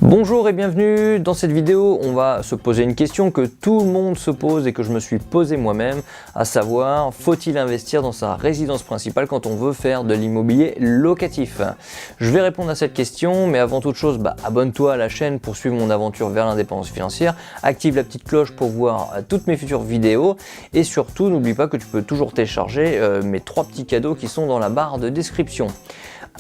Bonjour et bienvenue. Dans cette vidéo, on va se poser une question que tout le monde se pose et que je me suis posé moi-même, à savoir, faut-il investir dans sa résidence principale quand on veut faire de l'immobilier locatif? Je vais répondre à cette question, mais avant toute chose, abonne-toi à la chaîne pour suivre mon aventure vers l'indépendance financière, active la petite cloche pour voir toutes mes futures vidéos et surtout, n'oublie pas que tu peux toujours télécharger mes 3 petits cadeaux qui sont dans la barre de description.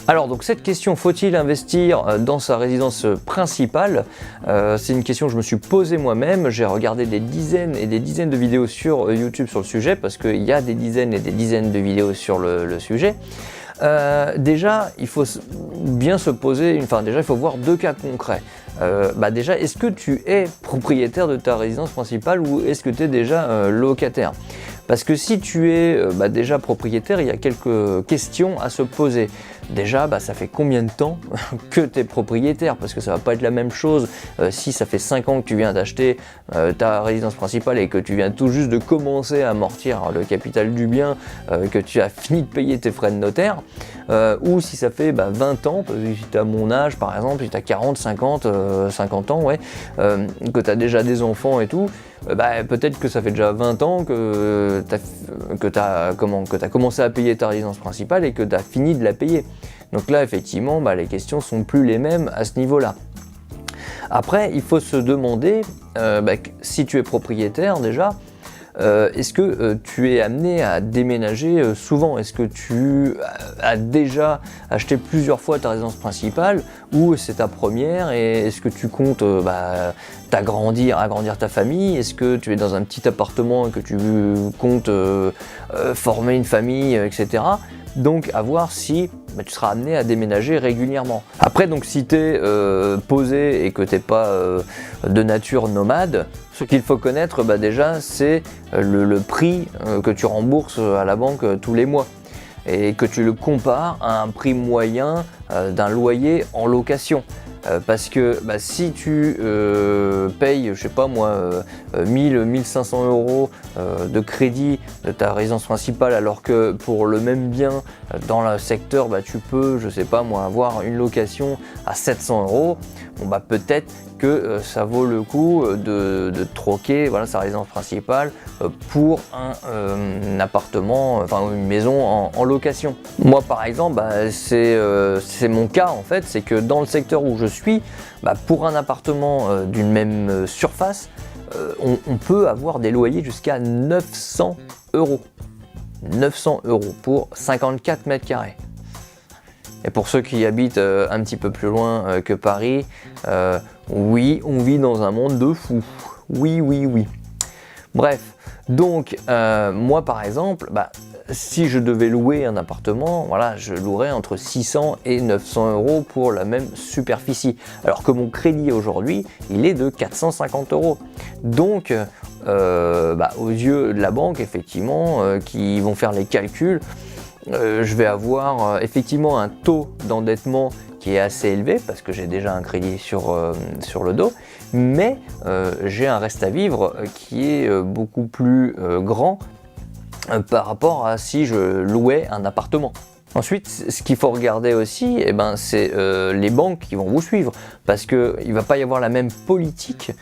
Alors donc cette question, faut-il investir dans sa résidence principale? C'est une question que je me suis posée moi-même. J'ai regardé des dizaines et des dizaines de vidéos sur YouTube sur le sujet parce qu'il y a des dizaines et des dizaines de vidéos sur le sujet. Déjà, il faut bien se poser, déjà il faut voir 2 cas concrets. Déjà, est-ce que tu es propriétaire de ta résidence principale ou est-ce que tu es déjà locataire? Parce que si tu es déjà propriétaire, il y a quelques questions à se poser. Déjà, ça fait combien de temps que tu es propriétaire? Parce que ça va pas être la même chose si ça fait 5 ans que tu viens d'acheter ta résidence principale et que tu viens tout juste de commencer à amortir le capital du bien, que tu as fini de payer tes frais de notaire, ou si ça fait 20 ans, si tu as mon âge par exemple, si tu as 40, 50 ans, que tu as déjà des enfants et tout, peut-être que ça fait déjà 20 ans que tu as commencé à payer ta résidence principale et que tu as fini de la payer. Donc là, effectivement, les questions sont plus les mêmes à ce niveau-là. Après, il faut se demander, si tu es propriétaire déjà, est-ce que tu es amené à déménager souvent? Est-ce que tu as déjà acheté plusieurs fois ta résidence principale ou c'est ta première et est-ce que tu comptes agrandir ta famille? Est-ce que tu es dans un petit appartement et que tu comptes former une famille, etc. Donc à voir si tu seras amené à déménager régulièrement. Après, donc si tu es posé et que tu n'es pas de nature nomade, ce qu'il faut connaître déjà c'est le prix que tu rembourses à la banque tous les mois et que tu le compares à un prix moyen d'un loyer en location. Parce que si tu payes, je sais pas moi, 1500 euros de crédit de ta résidence principale alors que pour le même bien dans le secteur tu peux, je sais pas moi, avoir une location à 700 euros, peut-être que ça vaut le coup de troquer sa résidence principale pour un appartement, une maison en location. Moi par exemple, c'est mon cas en fait, c'est que dans le secteur où je suis, pour un appartement d'une même surface, on peut avoir des loyers jusqu'à 900 euros. 900 euros pour 54 mètres carrés. Et pour ceux qui habitent un petit peu plus loin que Paris, oui, on vit dans un monde de fous. Oui. Bref, donc moi par exemple, si je devais louer un appartement, je louerais entre 600 et 900 euros pour la même superficie. Alors que mon crédit aujourd'hui, il est de 450 euros. Donc, aux yeux de la banque, effectivement, qui vont faire les calculs, je vais avoir effectivement un taux d'endettement qui est assez élevé parce que j'ai déjà un crédit sur le dos, mais j'ai un reste à vivre qui est beaucoup plus grand par rapport à si je louais un appartement. Ensuite, ce qu'il faut regarder aussi, c'est les banques qui vont vous suivre, parce qu'il ne va pas y avoir la même politique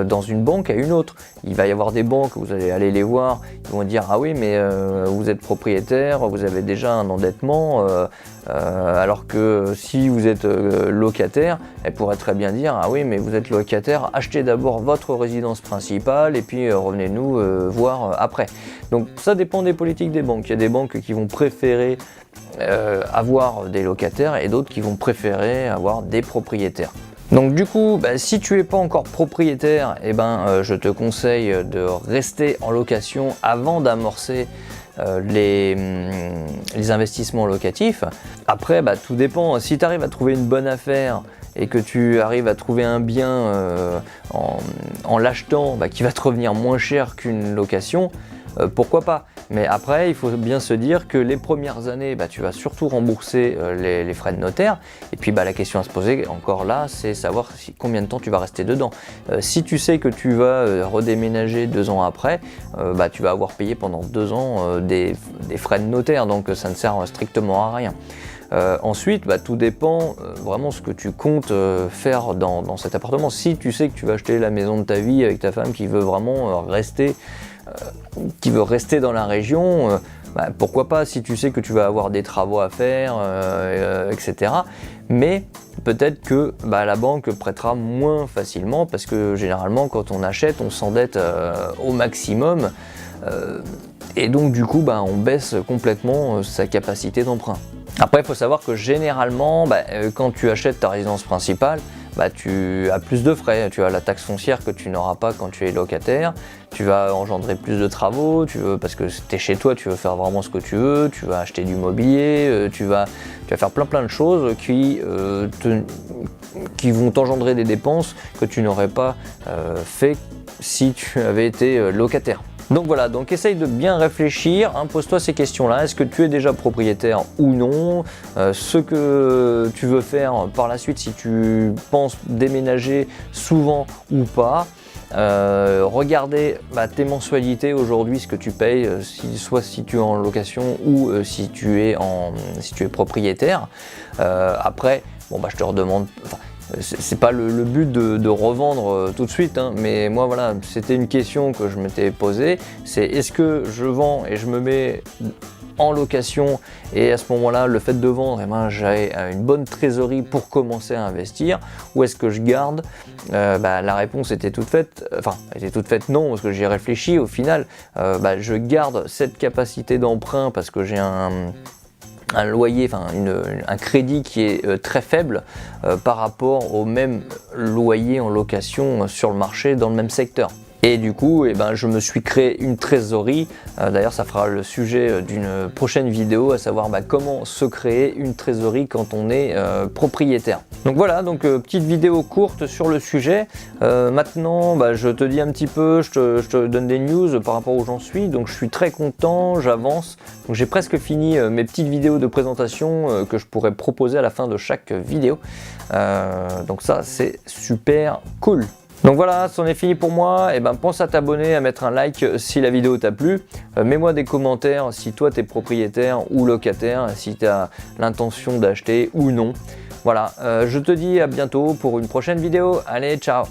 dans une banque à une autre. Il va y avoir des banques, vous allez aller les voir, ils vont dire « Ah oui, mais vous êtes propriétaire, vous avez déjà un endettement », alors que si vous êtes locataire, elle pourrait très bien dire « Ah oui, mais vous êtes locataire, achetez d'abord votre résidence principale et puis revenez-nous voir après ». Donc ça dépend des politiques des banques. Il y a des banques qui vont préférer avoir des locataires et d'autres qui vont préférer avoir des propriétaires. Donc du coup, si tu n'es pas encore propriétaire, je te conseille de rester en location avant d'amorcer les investissements locatifs. Après, tout dépend. Si tu arrives à trouver une bonne affaire et que tu arrives à trouver un bien en l'achetant qui va te revenir moins cher qu'une location, pourquoi pas? Mais après, il faut bien se dire que les premières années, tu vas surtout rembourser les frais de notaire. Et puis la question à se poser encore là, c'est savoir combien de temps tu vas rester dedans. Si tu sais que tu vas redéménager 2 ans après, tu vas avoir payé pendant 2 ans des frais de notaire, donc ça ne sert strictement à rien. Ensuite, tout dépend vraiment ce que tu comptes faire dans cet appartement. Si tu sais que tu vas acheter la maison de ta vie avec ta femme qui veut vraiment rester dans la région, pourquoi pas, si tu sais que tu vas avoir des travaux à faire, etc. Mais peut-être que la banque prêtera moins facilement parce que généralement quand on achète, on s'endette au maximum et donc du coup on baisse complètement sa capacité d'emprunt. Après, il faut savoir que généralement, quand tu achètes ta résidence principale, tu as plus de frais. Tu as la taxe foncière que tu n'auras pas quand tu es locataire. Tu vas engendrer plus de travaux, parce que tu es chez toi, tu veux faire vraiment ce que tu veux, tu vas acheter du mobilier, tu vas faire plein de choses qui vont t'engendrer des dépenses que tu n'aurais pas fait si tu avais été locataire. Donc voilà, donc essaye de bien réfléchir, pose-toi ces questions-là. Est-ce que tu es déjà propriétaire ou non? Ce que tu veux faire par la suite, si tu penses déménager souvent ou pas. Regardez tes mensualités aujourd'hui, ce que tu payes, soit si tu es en location ou si tu es propriétaire. Après, je te redemande. C'est pas le but de revendre tout de suite, mais moi voilà, c'était une question que je m'étais posée, c'est est-ce que je vends et je me mets en location et à ce moment-là, le fait de vendre, j'ai une bonne trésorerie pour commencer à investir, ou est-ce que je garde? La réponse était toute faite, non, parce que j'y ai réfléchi, au final, je garde cette capacité d'emprunt parce que j'ai un loyer, un crédit qui est très faible par rapport au même loyer en location sur le marché dans le même secteur. Et du coup, je me suis créé une trésorerie. D'ailleurs, ça fera le sujet d'une prochaine vidéo, à savoir comment se créer une trésorerie quand on est propriétaire. Donc voilà, petite vidéo courte sur le sujet. Maintenant, je te dis un petit peu, je te donne des news par rapport où j'en suis. Donc je suis très content, j'avance. Donc j'ai presque fini mes petites vidéos de présentation que je pourrais proposer à la fin de chaque vidéo. Donc ça, c'est super cool. Donc voilà, c'en est fini pour moi. Pense à t'abonner, à mettre un like si la vidéo t'a plu. Mets-moi des commentaires si toi t'es propriétaire ou locataire, si tu as l'intention d'acheter ou non. Voilà, je te dis à bientôt pour une prochaine vidéo. Allez, ciao!